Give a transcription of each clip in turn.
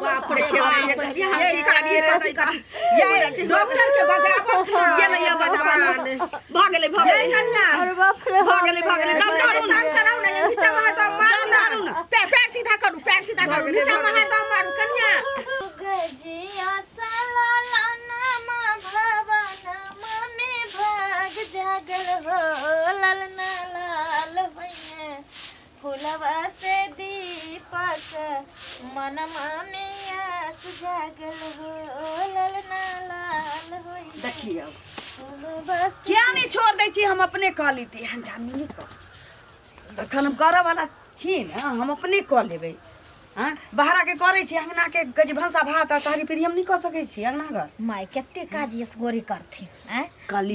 बाप रे ये डॉक्टर के बजावत गेलै या बजावा भागले कन्या अरे बाप रे भागले दम धरू ना सराउ ना नीचे में तो मार धरू ना पैर सीधा करू नीचे में है तो मारू कन्या गजिया सलाला नामा भवनमा में भाग जागल हो ललना लाल भैया फूलवा से दीपक मनमा में आस जागल हो ललना लाल भैया देखिए क्या नहीं छोड़ दै छी हम अपने कह लेती हम जानी नहीं कर एखन हम करऽ वाला छी ना हम अपने कह लेबै हां बहरा के करे छी अंगना के गज भंसा भात तहरी फिर हम नहीं कर सकै छी अंगना घर माय कते काज यसगोरी करथिन हैं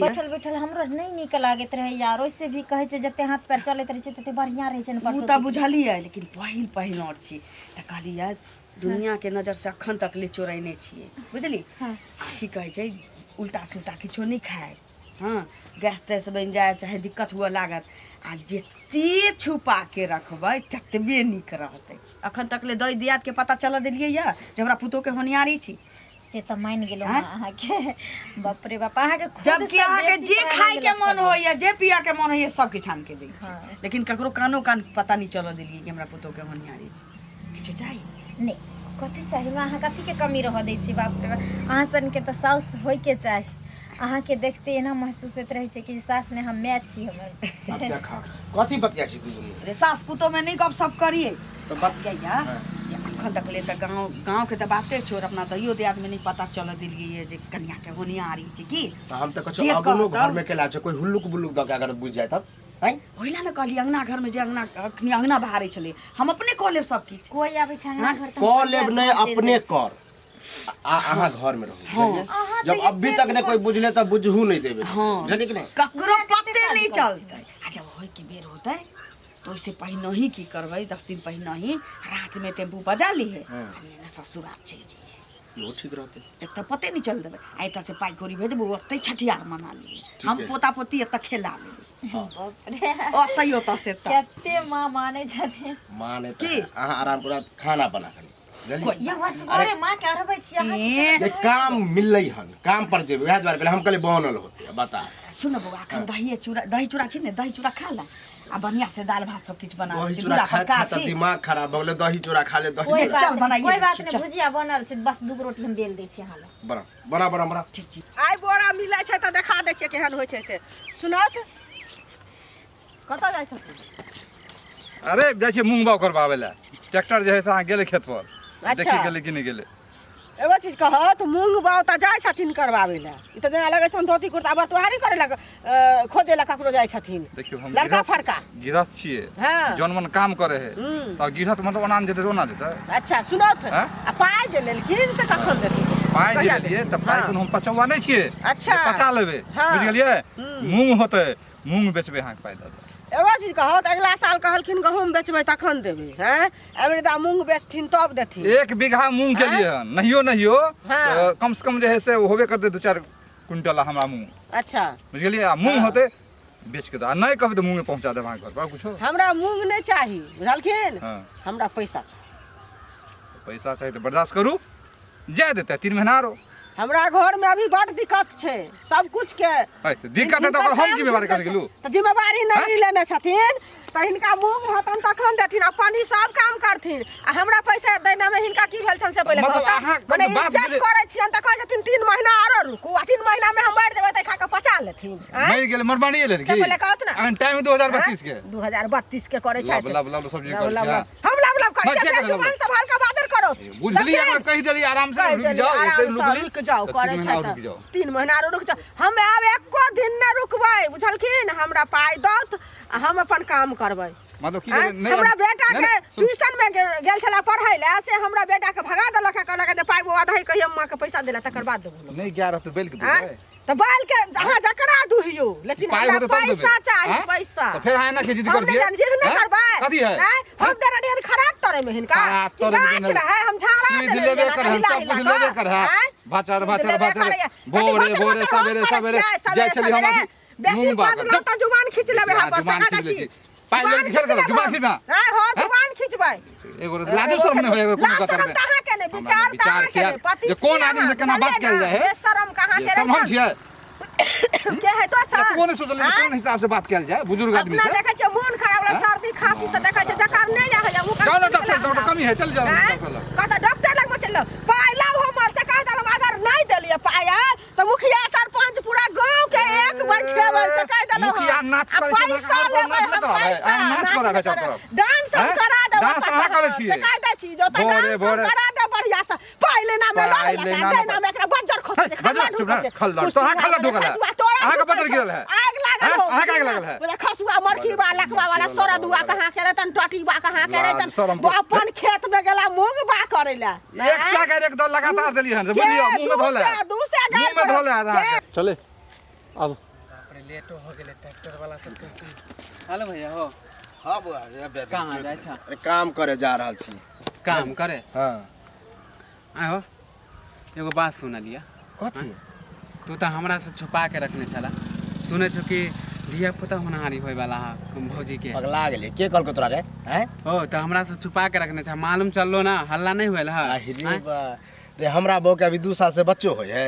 बैठल हमरा नहीं नीक लागत रहे यार ओइसे भी कहे छै जते हाथ पैर चलैत रहे छै तते बढ़िया रहे छै न परसो उ त बुझलियै लेकिन पहिल और छी त कहलियै दुनिया के नजर से अखन तक ले चोरैने छियै बुझली की कहे छै उल्टा सुल्टा किछो नहीं खाए हां गैस तैस बन जाए चाहे दिक्कत हुआ लागत आ जते छुपा के रखबै ततबे नीक रहतै अखन तक ले दई दियात के पता चल देलियै या जे हमरा पुतो के होनियारी छी से त मान गेलो अहाँ के बाप रे बाप अहाँ के जब कि अहाँ के जे खाए के मन होइया जे पिया के मन होइया सब के छान के दै छी लेकिन ककरो कानो कान पता नहीं चल देलियै कि हमरा पुतो के होनियारी छी किछ चाहिए नहीं कथी चाहिए अहाँ कथी के कमी रह दै छी बाप रे अहाँ सन के त साउस होय के चाही अहाँ के देखते एना महसूस होत रहे छै कि सास ने हम मैच छी हमर देखा कथी बतिया छी तू रे सास पुतो में नहीं गप सब करिए तो बतिया जे अखन तक ले त गांव के त बाते छोड़ अपना दइयो दियाद में नहीं पता चल दिलिए जे कन्या के होनियारी छी की त हम त कछु अगलो घर में केला छै कोई हुल्लुक बुल्लुक द के अगर बुझ जाय तब हैं ओइला न कहली अंगना घर में जे अंगना बहारे चले हम अपने कह लेब सब किछ कोई आबै छै अंगना घर त कह लेब नहीं अपने कर अहाँ घर में रहू जब अभी तक ने कोई बुझले त बुझहू नहीं देबे जाने कि नहीं ककरो पते नहीं चलते आ जब होय के बेर होतै तो इससे पहिने ही की करबै 10 दिन पहिने ही रात में टेम्पू बजा ली है हमने ससुराल चल जाइए यो ठीक रहते एक त पते नहीं चल देबे आइता से पाई कोरी भेजबो ओतै छठियार मना लिए हम पोता पोती एत खेला लेबे बाप रे ओतै ओत से त कते मां माने छथिन माने त अहाँ आराम पूरा खाना बना के ये वसगरे मां के रहबै छी अहाँ जे काम मिललै हन काम पर जेबे वह द्वार पहले हम कले बनल होते बता सुन बउआ अखन दही चूड़ा छी ने दही चूड़ा खा ला आ बढ़िया से दाल भात सब किछ बना दही चूड़ा खा त दिमाग खराब भ गेलै दही चूड़ा खा ले दही चल बनाइए कोई बात नहीं भुजिया बनल छै बस 2 रोटी हम बेल दै छी अहाँ ले बना ठीक आइ बोरा मिलै छै त देखा दै छै केहन होय छै से सुनत कत जाय छ अरे जाय छै मूंग बाव करबावे ला ट्रैक्टर जे है से अहाँ गेले खेत पर देखि गेले कि नहीं गेले एगो चीज कहत मूंग बाव त जाय छथिन करबावे ला ई त जेना लगै छन धोती कुर्ता बटुहारी करे लग खोजे ला ककरो जाय छथिन देखियो हम लड़का फड़का गिरहत छिए जौन मन काम करे है त गिरहत मतलब ओना जेते ओना जेते अच्छा सुनत आ पाई जे लेलखिन से कखन देथिन पाई जे लिए त पाई कोन हम पचौवा नै छिए अच्छा पचा लेबे बुझ गेलिए मूंग होते मूंग बेचबे अहाँ के पाई दे एगो चीज कहत अगला साल कहलखिन गहूम बेचबै तखन देबै हैं एबेदा मूंग बेचथिन तब देथिन 1 बीघा मूंग के लिए नहियो कम से कम जे है से होबे करते 2-4 क्विंटल हमरा मूंग अच्छा बुझ गेलिए मूंग होते बेच के द नहीं कहबे तो मूंग में पहुंचा देब अहाँ घर पर कुछो हमरा मूंग नहीं चाही बुझलखिन हमरा पैसा चाहिए तो बर्दाश्त करू जाय देते 3 महीना रो हमरा घर में अभी बड़ दिक्कत छै सब कुछ के दिक्कत है तो हम जिम्मेवारी कर गेलू तो जिम्मेवारी नहीं लेने छथिन त हिनका मूंग होतन तखन देथिन आ पानी सब काम करथिन आ हमरा पैसा देना में हिनका की भेल छन से पहिले माने इज्जत करे छियन त कहै छथिन 3 महीना आरो रुकू आ 3 महीना में हम मार देबै त खा के पचा लेथिन मर गेल मरबाड़िए ले की पहिले कहत ना अन टाइम 2032 के 2032 के करे छै लब सब्जी कर हम लब करे छै जुबान संभाल के बादर करो बुझली हमरा कहि देली आराम से रुक जाओ रुक जाओ करे छै 3 महीना आरो रुक जाओ हम आब एको दिन न रुकबै बुझलखिन हमरा पाई दत हम अपन काम करबै मतलब की हमरा बेटा के ट्यूशन में गेल छला पढ़ाई ले से हमरा बेटा के भगा देलक कहलक जे पाई बुआ दही कहियो मां के पैसा देला तकर बाद देबो नहीं 11 तो बेल के देबै त बाल के जहां जकरा दुहियो लेकिन हमरा पैसा चाहिए पैसा तो फिर है ना जिद कर दिए जिद नहीं करबै कथी है हम तेरा डेर खराब तोरे में हिनका गाछ रहे हम झाड़ा लेबे कर हम सब कुछ लेबे कर है भाचर भोरे सवेरे जाय छली हम बेसी बात ना त जुबान खींच लेबे हम पर सका छी पाई ले खेल कर जुबान खींचना हां हो जुबान खींचबै एगो लाजो शर्म नहीं होएगा कोनो कतर में कहां के ने विचार कहां के ने पति ये कौन आदमी से केना बात कल जाए है शर्म कहां के सब हम छियै के है तो सर कौन सोचल कौन हिसाब से बात कल जाए बुजुर्ग आदमी से अपना देखै छै मोन खराब वाला सर्दी खांसी से देखै छै जकार नहीं जा है वो चलो डॉक्टर कमी है चल जाओ डॉक्टर कहता डॉक्टर लग में चल पाई लाओ हमर से कह दल अगर नहीं देलिए पाया तो मुखिया सरपंच पूरा गांव के एक बैठे से कह दल मुखिया नाच करे छै पैसा लेबै नाच करे छै डांस करा दे डांस कहाँ करे छियै कह दै छी जो तो डांस करा दे बढ़िया से पाई लेना में देना में एकरा बंजर खोस दे बजर चुप ना खल तो हां खल ढोकल है आगे बजर गिरल है आग लागल हो आग लागल है पूरा खसुआ मरकी बा लखवा वाला सोरा दुआ कहां के रहतन टटी बा कहां के रहतन अपन खेत में गेला मूंग बा करेला एक सागर एक दो लगातार देली हन बुझलियो मुंह में धोले मुंह में धोले आधा चले अब लेटो हो गेले ट्रैक्टर वाला सब के हेलो भैया हो हां बुआ कहां जाय छ अरे काम करे जा रहल छी काम करे हां आहो एगो बात सुन लिया कथी तू तो हमरा से छुपा के रखने छला सुने छ कि धिया पुता होनहारी होय वाला है भौजी के पगला गेले के कहल को तोरा रे हैं हो तो हमरा से छुपा के रखने छ मालूम चललो ना हल्ला नहीं होयल है अरे बा रे हमरा बहू के अभी 2 साल से बच्चो होय है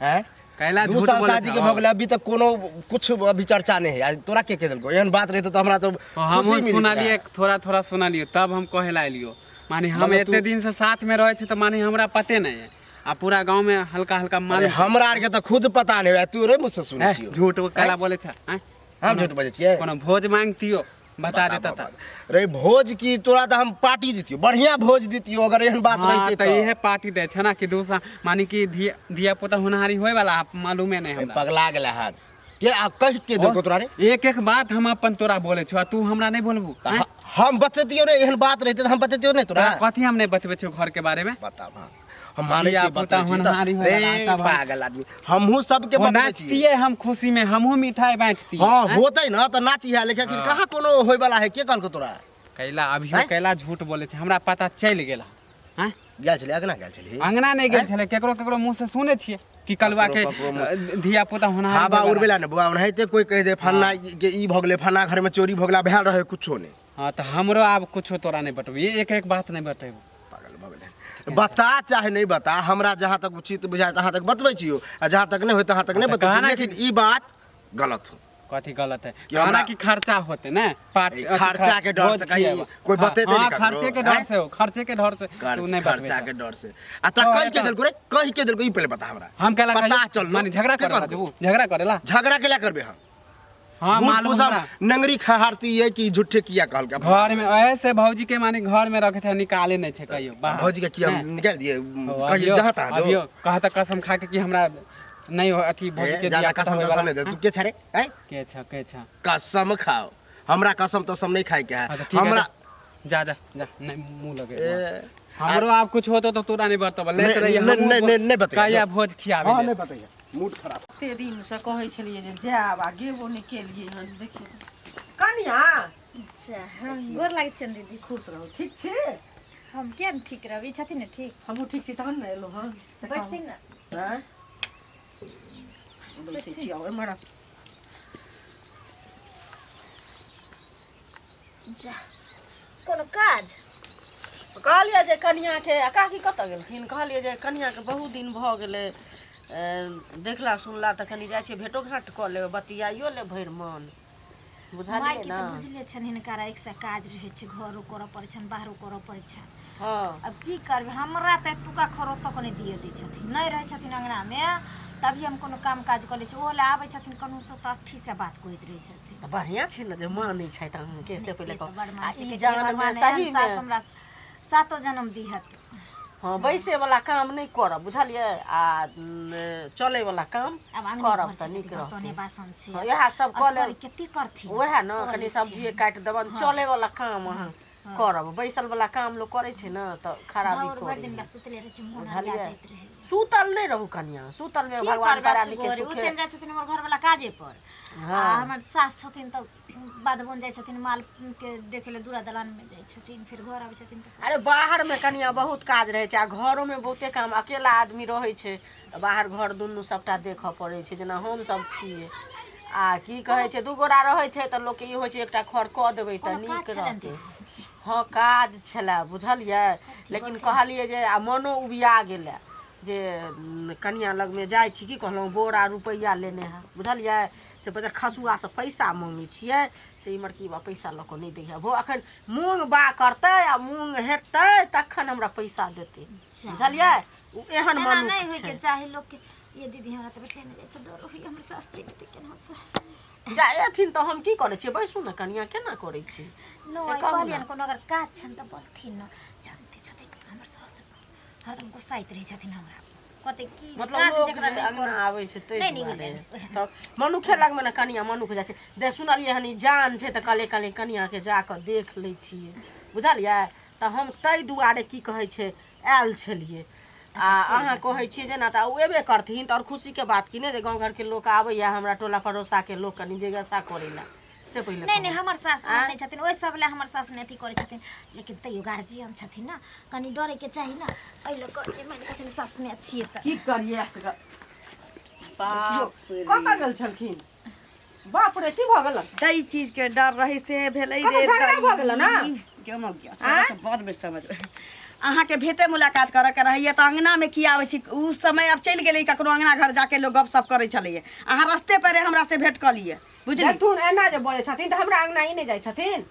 हैं कैला 2 झूठ साल बोले शादी के भ गेले अभी तक कोनो कुछ अभी चर्चा नहीं है तोरा के कह देलको एहन बात रहते तो हमरा तो हम सुना लिए थोड़ा थोड़ा सुना लियो तब हम कहे ला लियो माने हम मतलब इतने दिन से साथ में रहे छ तो माने हमरा पते नहीं है आ पूरा गांव में हल्का हल्का अरे मालूम हमरा आर के तो खुद पता नहीं है तू रे मुझसे सुन छियो झूठ कैला बोले छ हम झूठ बजे छियै कोनो भोज मांगतियो बता देता था रे भोज की तोरा तो हम पार्टी देतियो बढ़िया भोज देतियो अगर एहन बात हाँ, रहते तो यह पार्टी दे छ ना कि दूसरा मानी कि धिया पुता होनहारी होय वाला आप मालूमे नहीं हमरा पगला गेला है के आ कह के देखो तोरा रे एक एक बात हम अपन तोरा बोले छ तू हमरा नहीं बोलबू हम बततियो रे एहन बात रहते तो हम बततियो नहीं तोरा कथी हम नहीं बतबे छ घर के बारे में बता हम माने धिया छी पुता बता होनहारी होय वाला रे तब पागल आदमी हमहू सबके बतबै छी नाचतिए हम खुशी में हमहू मिठाई बांटती हां होतै ना तो नाची है लेकिन कहां कोनो होय वाला है के कहल को तोरा कैला अभियो कैला झूठ बोले छ हमरा पता चल गेला हैं गेल छले अगना गेल छले अंगना नहीं गेल छले केकरो केकरो मुंह से सुने छिए कि कलवा के धिया पुता होनहारी हां बा उड़बेला ने बुआ ओनाहिते कोई कह दे फन्ना के ई भ गेले फन्ना घर में चोरी भ गेला भेल रहे कुछो नहीं हां तो हमरो अब कुछो तोरा नहीं बतबी एक एक बात नहीं बतेबू बता चाहे नहीं बता हमरा जहाँ तक उचित बुझाए तहाँ तक बतबै छियो आ जहाँ तक नहीं होय तहाँ तक नहीं बतबै लेकिन ई बात गलत हो कथी गलत है कि हमरा- खाना की खर्चा होते ना खर्चा के डर से कहीं कोई बतेते नहीं ककरो, खर्चे के डर से हो खर्चे के डर से तू नहीं खर्चा के डर से आ त कह के देलको रे कह के देलको ई पहले बता हमरा हम कहला पता चल माने झगड़ा करेला जबू झगड़ा करेला झगड़ा केला करबे हम हां झूठ मालूम फूसा हमरा नंगरी खहारती है कि झूठे किया कहल के घर में ऐसे भौजी के माने घर में रखे छ निकाले नहीं छ कहियो बाहर भौजी के किया निकाल दिए हो, कहिए जहाँ तहाँ जो अभियो कहता कसम खा के कि हमरा नहीं हो अथी भौजी के ज्यादा दिया कसम तो सामने दे तू के छरे हैं के छ कसम खाओ हमरा कसम तो सब नहीं खाए के हाँ, तो है ठीक है, हमरा जा जा जा नहीं मुंह लगे ए, हमरो आप कुछ होतो तो तोरा नहीं बतब ले चले नहीं बताइए काया भोज खियावे हां ले। नहीं बताइए मूड खराब ते दिन से कहै छलिए जे जाब आ गेबो नहीं केलिए हन देखिए कनिया अच्छा हम गोर लागे छन दीदी खुश रहो ठीक छी हम क्या ठीक रहबी छथिन न ठीक हमहू ठीक छी तहन न एलो हन से बैठती न हां बैसे छी और मरा जा कोनो काज कहलिए जे कनिया के काकी कत गेलखिन कहलिए जे कनिया के बहुत दिन भ गेलै देखला सुनला त कनी जाइ छै भेटो घाट क लेबै बतियाइयो ले भरि मन माय बुझलिए के ना तो बुझले छन हिनका एक से काज रहे छै घरो करऽ पड़ै छन बाहरो करऽ पड़ै छन हां अब की करबे हमरा त तुका खरो तक नहीं दिए दै छथिन नहीं रहे छथिन अंगना में तभी हम कोनो काम काज कर ले छी ओले आबै छथिन कनु से त अठी से बात करैत रहे छथिन त बढ़िया छै न जे मानै छै त के से पहिले आ ई ई जान में सही में हमरा सातो जन्म दिहत हां बैसे वाला काम नहीं करब बुझलिए आ चले वाला काम अब आंगन करब घर त छै, नीक बर्तने रहतै बासन छै हाँ, इएह सब कऽ लेब। असगरी कते करथिन वएह न कनी सब्जी काटि देबन चले वाला काम अहाँ करब बैसल वाला काम लोग करे छै न त खराबी और बड़ दिन करे बा सुतले रहे छै मोन बुझलिए? हल्ला जाइत रहे सुतल नहीं रहू कनिया सुतल में की भगवान करबा करा सुगोरी? लिखे उ सुखे चल जाय छथिन हमर घर वाला काजे पर हाँ। आ हमर सास छथिन त बाद बन जाय छथिन माल के देखे ले दूरा दलान में जाय छथिन फिर घर आबै छथिन त अरे बाहर में कनिया बहुत काज रहे छै आ घरों में बहुते काम अकेला आदमी रहे छै त बाहर घर दुनू सबटा देखऽ पड़े छै जेना हम सब छिए आ की कहै छै दू गोरा रहै छै तऽ लोकके ई होइ छै एकटा खर कऽ देबै तऽ कोनो नीक काज छलनि रहतै हाँ काज छलै बुझलियै लेकिन कहलियै जे आ मनो उबिया गेलै जे कनिया लगमे जाइ छी की कहलहुँ बोरा रुपैआ लेने है बुझलियै से बजार खसुआसँ पैसा मङ्गै छियै से इमहर की बा पैसा लऽ कऽ नहि दै है एखन मूँग बा करतै आ मूँग हेतै तखन हमरा पैसा देतै बुझलियै ओ एहन एना मनुख नहीं होय छै के चाहे लोग के ये दीदी हमरा तो बैठले नहीं छै डर होई हमर सास चिन्हते केना से जा एथिन तऽ हम की करै छियै बैसू ने कनिया केना करै छी नो से आई कहू कहलियन ने। कोनो अगर काज छन त बोलथिन न जानते छथिन हमर सास हरदम गुस्साइत रही छथिन हमरा कते की मतलब काज लोग जकरा जे नहीं अंगना कर आबै छै ताहि नहीं दुआरे निकले तऽ मनुखे लगमे ने कनिया मनुख जाइ छै देख सुनलियै हन ई जान छै तऽ कहलियै कहलियै कनियाके जाकऽ देख लै छियै बुझलियै तऽ हम ताहि दुआरे की कहै छै आयल छलियै आ अहाँ कहै छियै जेना तऽ ओ एबे करथिन तऽ आओर खुशीके बात कि नहि जे गाँव घरके लोक आबैया हमरा टोला पड़ोसाके लोक कनि जिज्ञासा करै लए से पहिले नहीं नहीं कहू। हमर सास नहीं छथिन ओइ सब ले हमर सास ने अथी करे छथिन लेकिन तैयो गार्जियन छथिन ना कनी डरे के चाही ना एइ लोग कहै छै मैंने कहै सास में छिए त की करियै असगर बाप रे कतऽ गेल छलखिन बाप रे की भऽ गेल ताहि चीज के डर रही से भेलै कतौ रे झगड़ा भऽ गेल ने? केमो गया तोरा तऽ बाद में समझ अहाँके भेटे मुलाकात करऽ के रहैया तऽ अंगना में की आबै छी उ समय अब चलि गेलै ककरो अंगना घर जाके लोग गपशप करै छलैये अहाँ रस्ते पेरे हमरा से भेंट कऽ लिए बुझली तून एना जे बोलै छथिन तऽ हमरा अंगना ई नहि जाइ छथिन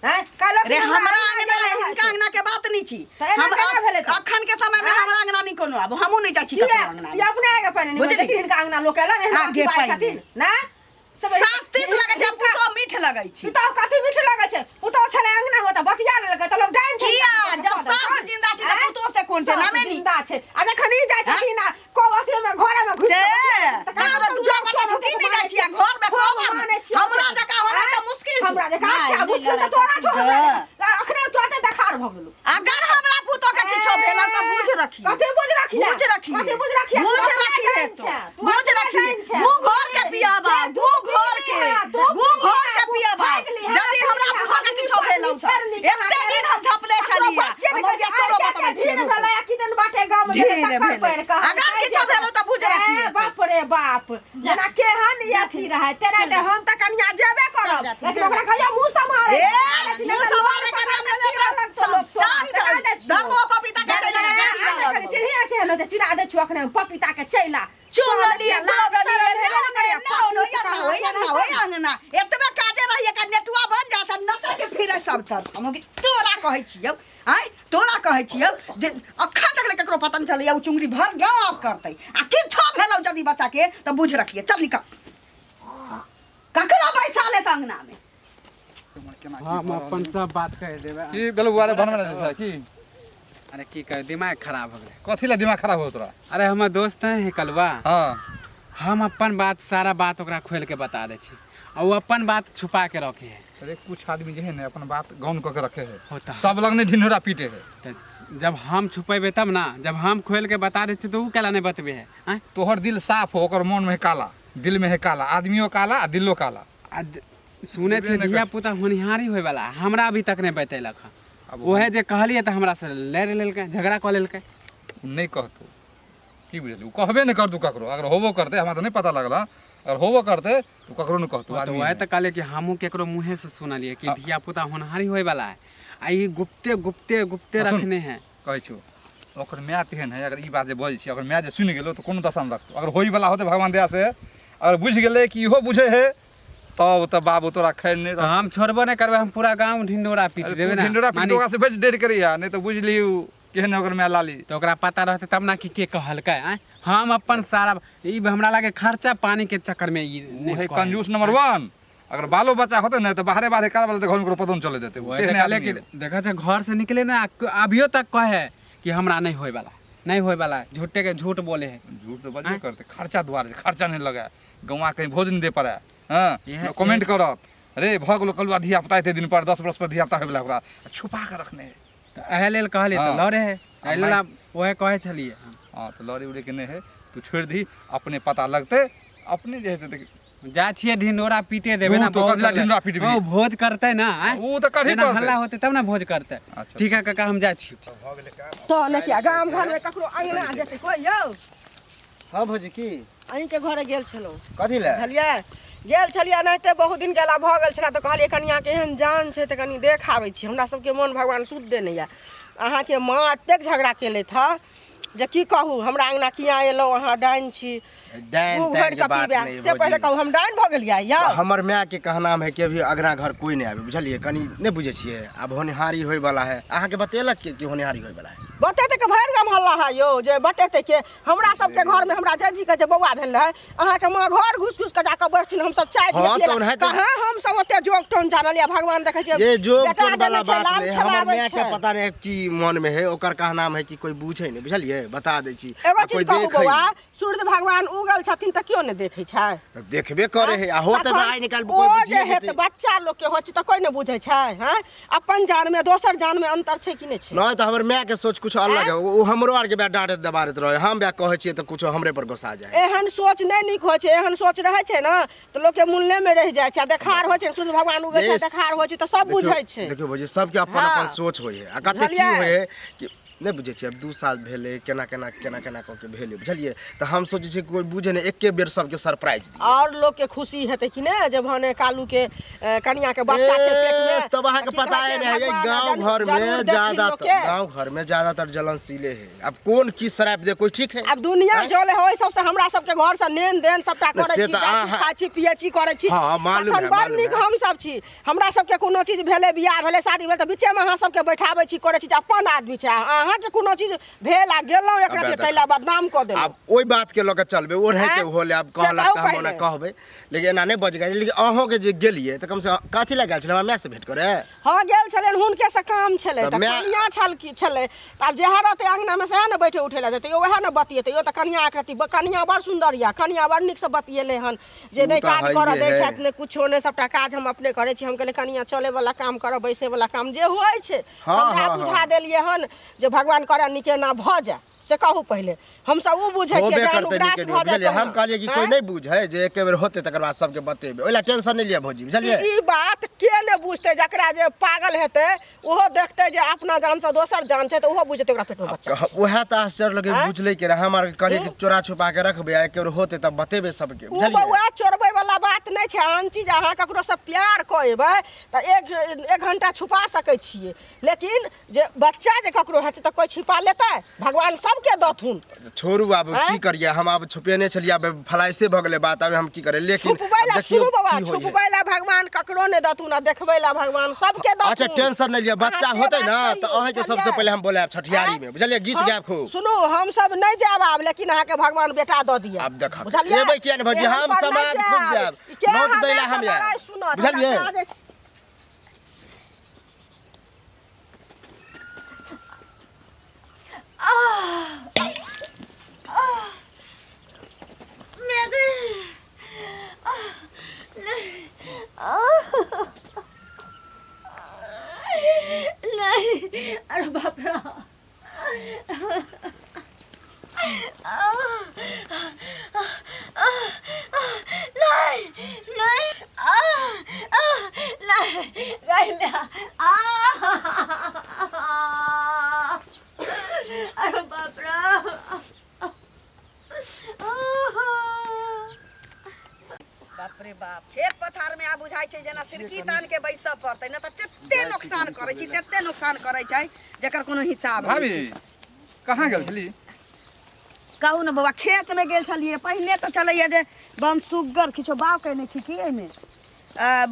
हैं काल्हि रे हमरा अंगना हिनका अंगना के बात नहीं छी तऽ एना हम केना भेलै तऽ? अखन के समय में हमरा अंगना नहीं कोनो आब हमहू नहीं जाइ छी ककरो अंगना ये अपने आगे पहिने नहीं बुझली? बोलते हिनका अंगना लोक एला ने आगे हिनका पहिने। छथिन ना सब सास तीत लगे छै पुतो मीठ लगै छी पुतौ कथी मीठ लगै छै पुतौ छले अंगना में तऽ बतिया लेलकै तऽ लोग डाइन छै किया जब सास जिंदा छै तऽ पुतो से कोन छै नामे नहीं जिंदा छै आ जखन ई जाइ छथिन ना को अथी में घरे में घुस ककरो दूसरा पता ढुकी नहीं जाइ छियै घर में खोबा हमरा जका होना तऽ मुश्किल छै हमरा देखा अच्छा मुश्किल तऽ तोरा छोड़ अखने तुरंत देखार भ गेलौ अगर हमरा पुतो के किछो भेल तऽ बुझ रखी कथी बुझ रखी बुझ रखी कथी बुझ रखी बुझ रखी तो बुझ रखी गु घर के पियाबा गु घर के पियाबा यदि हमरा पुतो के किछो भेल एते दिन हम झपले छलिए हम जे तोरो बतबै छियै धीरे वाला की दिन बाटे गांव में धीरे भेल अगर किछो भेल तऽ बुझ रखी बाप रे बाप जना केहन ई अथी रहे तेना ते हम त कन्या जेबे करब लेकिन ओकरा कहियो मुंह संभाल मुंह संभाले के नाम ले धर्म पपीता के चला चिड़िया के हेलो जे चिड़ा दे छु अखने पपीता के चैला चुनलिए अंगना एतबे काजे रहिए का नेटुआ बन जाता नचे के फिरे सब तर हम तोरा कहै छियौ आय तोरा कहै छियौ जे अखन तक ककरो पता नहीं चलैया उ चुंगरी भर गांव आप करतै आ किछो भेलौ जदी बच्चा के त बुझ रखिए चल निकल ककरा बैसा ले अंगना में हम अपन सब बात कह देबे की बेलु वाले बनबे छै की अरे की कह दिमाग खराब हो गेलै कथी ला दिमाग खराब हो तोरा अरे हमर दोस्त है कलवा हां हम अपन बात सारा बात ओकरा खोल के बता दे छी और वो अपन बात छुपा के रखे है अरे कुछ आदमी जे है ना अपन बात गौन क के रखे है होता सब लग ने ढिंढोरा पीटे है तो जब हम छुपेबे तब ना जब हम खोल के बता दे छी तो ऊ केला नहीं बतबे है आय? तोहर दिल साफ हो ओकर मन में काला दिल में है काला आदमियों काला आ दिलो काला आज सुने छी नहीं धिया कर- पुता होनिहारी होय वाला हमरा अभी तक नहीं बतेलक हन अब ओहे जे कहलिए त हमरा से ले लेलकै झगड़ा क लेलकै नहीं कहतो की बुझलू कहबे नहीं कर तू ककरो अगर होबो करते हमरा तो नहीं पता लगला अगर होबो करते तो ककरो नहीं कहतो तो आदमी वह है। तो कहले कि हमू केकरो मुँहे से सुनलिए कि धिया पुता होनहारी होय वाला है आ ई गुप्ते गुप्ते गुप्ते सुन। रखने हैं कहै छौ ओकर माय तेहन है अगर ई बात जे बजै छी अगर माय जे सुनि गेलो तो कोनो दशा में रखतो अगर होई वाला होते भगवान दया से अगर बुझ गेले कि इहो बुझे है तब तो बाबू तोरा खैर नहीं तो रह हम छोड़बो नहीं करबे हम पूरा गांव ढिंडोरा पीट देबे ना ढिंडोरा मानी- पिटोगा से भेज डेट करिया नहीं तो बुझ लियू केहन ओकर माय लाली तो ओकरा पता रहते तब ना कि के कहलकै आय? हम अपन सारा ई हमरा लागे खर्चा पानी के चक्कर में ई वो नहीं है कहै। कंजूस नंबर 1 अगर बालो बच्चा होते ना तो बाहरे बाहरे कार वाले तो घर में पता चले देते वही तेहने तो कहले आदमी कि है। देखा छै घर से निकले ना अभियो तक कहे कि हमरा नहीं होय वाला नहीं होय वाला है। झूठे के झूठ बोले है झूठ तो बजबे करते खर्चा द्वारे खर्चा नहीं लगा गौवा कहीं भोजन दे पड़े हाँ यह- कमेंट करत अरे भऽ गेलो कलुआ धिया पुता एते दिन पर 10 वर्ष पर धिया पुता होय वाला ओकरा छुपा के रखने है। तो एहे लेल कहली तो हाँ। लड़े है एहे लेल माइ- ओहे कहे छलिए हाँ तो लड़े उड़े के नहीं है तू छोड़ दी अपने पता लगते अपने जैसे देख जा छिए ढिंडोरा पीटे देबे ना तू तो बहुत कतला लगले। ढिंडोरा पिटबी। ओ भोज करते ना आय? वो तो करही जेना पड़ते। हल्ला होते तब ना भोज करते अच्छा। ठीक है काका हम जा छी तो ने क्या गाम घर में ककरो अंगना जेते कोई यौ हाँ भौजी की अहीं के घरे गेल छलो कथी ले बुझलियै गेल छलियै एनाहिते बहुत दिन गेला भऽ गेल छलै तऽ कहलियै कनियाके एहन जान छै तऽ कनि देख आबै छी। हमरा सबके मोन भगवान शुद्ध देने यऽ। अहाँके माँ एतेक झगड़ा केलथि हँ जे की कहू, हमरा अंगना किया एलहुँ, अहाँ डाइन छी, डाइन मुँह ताइन भरि के कऽ बात पीबे। नहीं से पहिले कहू हम डाइन भऽ गेलियै यौ। हमर माय के कहना है कि अभी अगना घर कोई नहीं आवे, बुझलिए? कनी नहीं बुझे छिए, अब होनिहारी होय वाला है। अहाँ के बतेलक कि होनिहारी होय वाला है? बतेतै के भरि गाम हल्ला है यौ, जे बतेतै के हमरा सबके घर में हमरा जल्दी के जे बौआ भेल रहे, अहाँके माँ घर घुस घुस के जाके बैठथिन, हम सब चाय हाँ, पिए तो उन्हें तो- कहाँ हम सब ओते जोक टोन जानल या। भगवान देखै छै ये जोक बेटा टोन वाला देने छै, बात लाल नहीं। हमर खिलाबै माय के छै। पता नहीं की मन में है, ओकर कहना है कि कोई पूछे नहीं, बुझलिए? बता दै छी। एगो आ कोई चीज कहू देखे बौआ, नहीं। सूर्य भगवान उगल छथिन तऽ क्यों ने देखै छै? देखबे करे है, आ होते तो आइ निकाल कोई ओ जे बुझिए हेत जेतै। बच्चा लोग के होइ छै तऽ कोई ने बुझै छै हैं? अपन जान में दोसर जान में अंतर छै कि नहीं छै? नहीं तो हमर माय के सोच कुछ अलग है। वो हमरो आर के बे डांटे दबारत रहे, हम बे कहै छिए तो कुछ हमरे पर गुस्सा जाए। एहन सोच नहीं नीक होइ छै। एहन सोच रहै छै ना तऽ लोग के मुन्ने में रह जाइ छै। देखार होइ छै, सूर्य भगवान उगै छै, ये देखार होइ छै तऽ सब बुझै छै। देखियो भौजी, सबके अपन हाँ। अपन सोच होय है। आ कते की बुझलियै? होय है कि नहीं बुझे छिए, अब 2 साल भेले केना केना केना केना क के भेले, बुझलिए? तो हम सोचे छिए कोई बुझे नहीं, एके बेर सबके सरप्राइज दी। और लोग के खुशी हेतै कि नहीं जब भने कालू के कनिया के बच्चा छै पेट में। तब अहाँ के की पता कहै है छै, नहीं, ये भगवान गांव घर जरूर में देखथिन ज्यादा लोग के। गांव घर में ज्यादातर जलनशीले है। अब कौन की शराब दे कोई ठीक है? अब दुनिया जले हो सबसे हमरा सबके घर से लेन देन सबटा नहीं, करे से छी, तो जाइ छी, अहाँ- खाइ छी, पियै छी, करे छी। हाँ, मालूम तखन है, बड़ मालूम नीक है। हम सब छी। हमरा सबके कोनो चीज भेले, बियाह भेले, शादी भेले तऽ बीचे में अहाँ सबके बैठाबै छी, करे छी, अपन आदमी छै। अहाँ के कोनो चीज भेल आ गेलौ एक रति देखो। तैला बदनाम क देलौ। अब ओई बात के लोग चलबे, ओ नहीं हैं? के होले। अब से कहलक कहू त हम पहिले। ओने कहबे, लेकिन एना नहीं बज गए। लेकिन अहों के जे गेलिए त कम से कम कथी लगा छले, हमरा माय से भेंट करे? हाँ गेल छलन, हुनके से काम छले तब त मैं- कनिया छल की छले। त अब जेहा रहते अंगना में से न बैठे उठे ला देते, ओहे न बतिएते। यो त कनिया आकृति कनिया बड़ सुंदर या, कनिया बड़ नीक से बतिएले हन जे उ नहीं त काज कर हइए दे है। छथि ने कुछो ने, सबटा काज हम अपने करे छी। हम कहले कनिया चले वाला काम कर, बैसे वाला काम जे होय छै हाँ, हमरा हाँ, बुझा हाँ। देलिए हन जे भगवान करे निके ना भ जा। से कहू पहिले हम सब उ बुझै छियै होबे जे करते अनुग्रास निके भ जाय। बुझलिए? हम कहलिए कि कोई नहीं बुझे जे एके बेर होते तकर बाद सबके बतेबे, ओइला टेंशन नहीं लिया भौजी, बुझलिए? ई बात के ने बुझते, जकरा जे पागल हेते ओहो देखते जे अपना जान से दोसर जान छै त ओहो बुझते ओकरा पेट में बच्चा छै। उहे त आश्चर्य लगे, हैं? बुझले के हम आर कहलिए कि चोरा छुपा के रखबे, एके बेर होते तब बतेबे सबके, उ बुझलिए? बउआ चोरबै वाला बात नहीं छै। आन चीज अहाँ ककरो से प्यार करेबै त एक घंटा छुपा सकै छियै, लेकिन जे बच्चा जे ककरो हेतै त कोई छिपा लेतै? भगवान सबके दथुन। छोड़ू, अब हैं? की करिए? हम अब छुपेने छलिए, अब फलाइसे भ गेले बात, अब हम की करे? लेकिन छुपबै ला देखियो सुनू बाबा, की होइए। छुपबै ला भगवान ककरो ने दथुन आ देखबै ला भगवान सबके दथुन। अच्छा टेंशन नहीं लिया, बच्चा अहाँ से होते बात ना करियौ, तो अहे के सबसे बुझलियै? पहले हम बोले छठियारी हैं? में, बुझलिए? गीत हम- गायब खूब। सुनू हम सब नहीं जाब आब, लेकिन अहाँ के भगवान बेटा द दिया। अब देखब। बुझलियै? एबै किया ने भौजी, एहन हम पर नहीं समाज खूब जायब। के नोत हमरा दै ला हम से जायब। लड़ाइ सुनत, बुझलियै? हमरा काजे- नहीं, अरे बाप रे। नहीं नहीं नहीं गई मैं। अरे बाप रे। बाप रे बाप, खेत पथार में आ बुझाइ छै जेना सिरकी तान के बैसऽ पड़तै, न त तेते नुकसान करै छी, तेते नुकसान करै छै जेकर कोनो हिसाब नहीं भाभी छै। कहाँ गेल छली? कहू ने बौआ, खेत में गेल छलिए। पहले तो चलैया जे बनसुग्गर किछो बाव कहने छी की एहिमे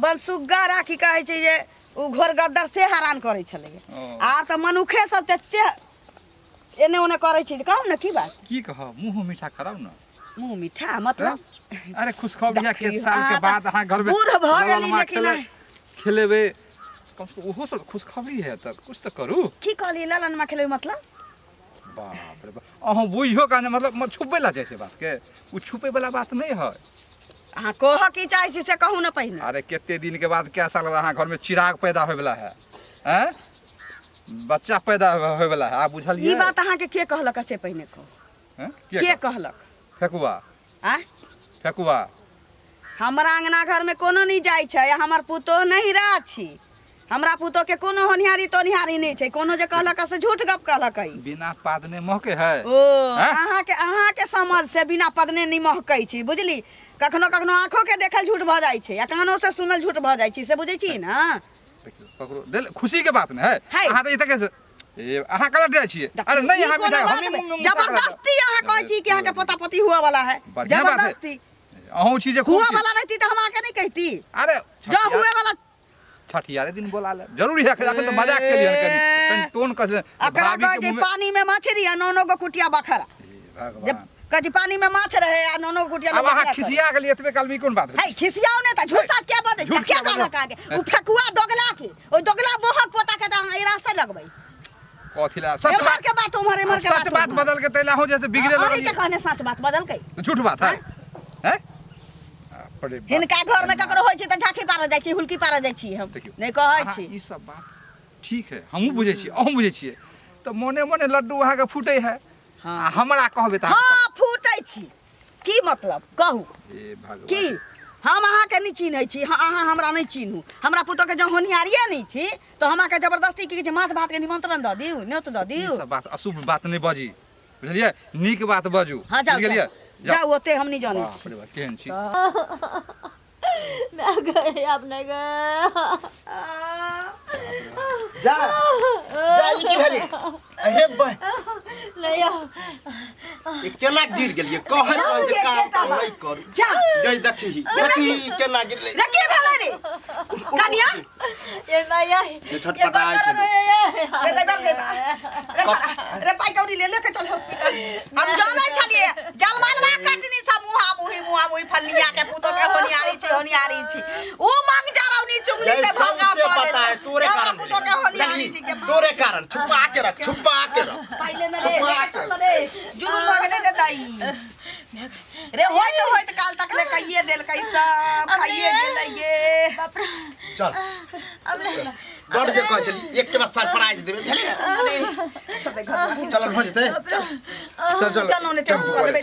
बनसुग्गर आ की कहै छै जे उ घोरगद्दर से हैरान करै छलैया। ओ। आब तऽ मनुखे सब तेते एने ओने करै छी। कहू ने की बात? की कह मुँह मीठा कराउ न। मुंह मीठा मतलब अरे खुशखबरी है के देखियौ, साल के अहाँ बाद अहाँ घर में बूढ़ भऽ गेली, ललमा लेकिन खेलेबे, कम से कम ओहो सब खुशखबरी है त कुछ तो करू। की कहली ललन में खेले मतलब? बाप रे बाप, अहाँ बुझियो का मतलब छुपे ला जैसे बात के, उ छुपे वाला बात नहीं है। अहाँ कह की चाहै छी से कहू ने पहिने। अरे केते दिन के बाद क्या साल अहाँ घर में चिराग पैदा होय वाला है, हैं? बच्चा पैदा होय वाला है, आप बुझलिए? ई बात अहाँ के कहलक से पहिने कहू। हैं? के कहलक? फेकुआ आ फेकुआ हमरा अंगना घर में कोनो नहीं जाय छै, हमर पुतोह नहिरा छी। हमरा पुतोह के कोनो होनिहारी तोनिहारी नहीं छै। कोनो जे कहलक से झूठ गप कहलक है। बिना पादने महके है। ओ हैं? अहाँ के समझ से बिना पदने नहीं महकै छी, बुझली? कखनो कखनो आँखों के देखल झूठ भऽ जाइ छै आ कानों से सुनल झूठ भऽ जाइ छै से बुझै छी ना देखियौ ककरो दिल खुशी के बात ने है है। अहाँ तऽ ई तक ए अहाँ कलर दे छियै अरे नहीं अहाँ मिठाई हम जबरदस्ती अहाँ कहै छी कि अहाँ के पोता पोती हुआ वाला है बढ़िया बात है। जबरदस्ती अहूँ चीज हुआ वाला रहती तो हम आके नहीं कहती अरे जो हुए वाला छठियारे दिन बोला ले जरूरी है अखन तो मजाक के लिए कनी टोन कर अकरा कहे जे पानी में मछली आ नोनो को कुटिया बखरा जब भगवान कथी पानी में माछ रहे आ नोनो को कुटिया अब अहाँ खिसिया गेलिए एतबे काल में कोन बात है खिसियाओ ने त झूठ साथ क्या बात झूठ है क्या क्या कहलक आगे उ फेकुआ दोगला के ओ दोगला मोहक पोता के त अहाँ एरा से लगबै कथिला सच एमहर बात के बात उमहर एमहर के सच बात बदल के तैला हो जैसे बिगड़े अहीं लगल के कहने सच बात बदल के झूठ बात है हैं बड़े हिनका घर में ककरो होय छै त झांकी पार जाइ छी हुलकी पार जाइ छी हम देखियौ नहीं कहै अहाँ छी ई सब बात ठीक है हमहूँ बुझै छी अहूँ बुझै छियै तऽ मोने मोने लड्डू अहाँके फूटै है आ हमरा कहबै तऽ हां फूटै छी की मतलब कहू ए भगवान की हम अहाँ के नहीं चिन्है छी अहाँ हमरा नहीं चिन्हू हमरा पुतो के जो होनिहारिये नहीं छी तो हमरा के जबरदस्ती की कहै छै माछ भात के निमंत्रण द दियौ न्योत द ई दियौ सब बात अशुभ बात नहीं बाजी बुझलियै नीक बात बाजू हां जाओ बुझ गेलियै जाओ ओते हम नहीं जानै बाप छी रे बाप केहन छी ना गए अपने गए जा जा ई की भेलै अरे बह नहीं ई केना गिर गेलिए कहै रहै जे काम नहीं कर जा जय देखी केना गिरले रे की भेलै रे कनिया ये नया ये छटपटाई छै रे दे दे रे पाई कौड़ी ले लेके चल हॉस्पिटल हम जानै छलिए जलमालवा कटनी सब मुहा मुही फलिया के पुतो के होनियारी छी ऊ मांग जा रौनी चुंगली से भंगा सबसे पता है तोरे कारण पुतो के होनियारी छी के तोरे कारण छुपा के रख पाइले न रे जुलूम भ गेलै रे दाई रे होय त काल तक ले कहिए देल कैसा खाइए गेलै ये बाप रे चल अब ले डर से कह चली एक के बाद सरप्राइज देबे भेलै ना चल हो जेतै चल चलो ने टेम्पू कर देबै